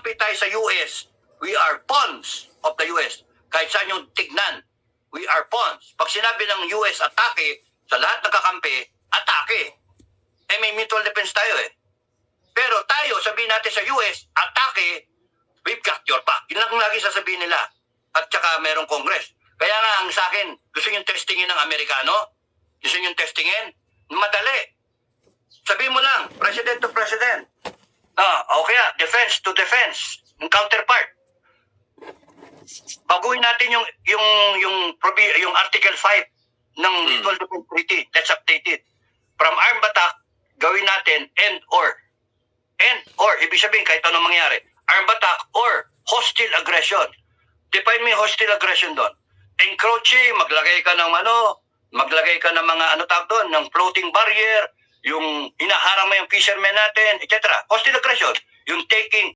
nagkakampi tayo sa US, we are pawns of the US. Kahit saan yung tignan, we are pawns. Pag sinabi ng US atake, sa lahat nagkakampi, atake. Eh may mutual defense tayo eh. Pero tayo, sabihin natin sa US, atake, we've got your back. Yun lang lagi sasabihin nila. At saka merong Congress. Kaya nga ang sa akin, gusto nyo testingin ng Amerikano? Gusto nyo testingin? Madali. Sabihin mo lang, president to president. Okay defense to defense. Yung counterpart. Baguhin natin yung Article 5 ng Mutual Defense Treaty. Let's update it. From armed attack, gawin natin and or. Ibig sabihin kahit anong mangyari. Armed attack or hostile aggression. Define mo yung hostile aggression doon. Encroaching, maglagay ka ng mga tawag doon, ng floating barrier, yung hinaharang mo yung fishermen natin, etc. Hostile aggression, yung taking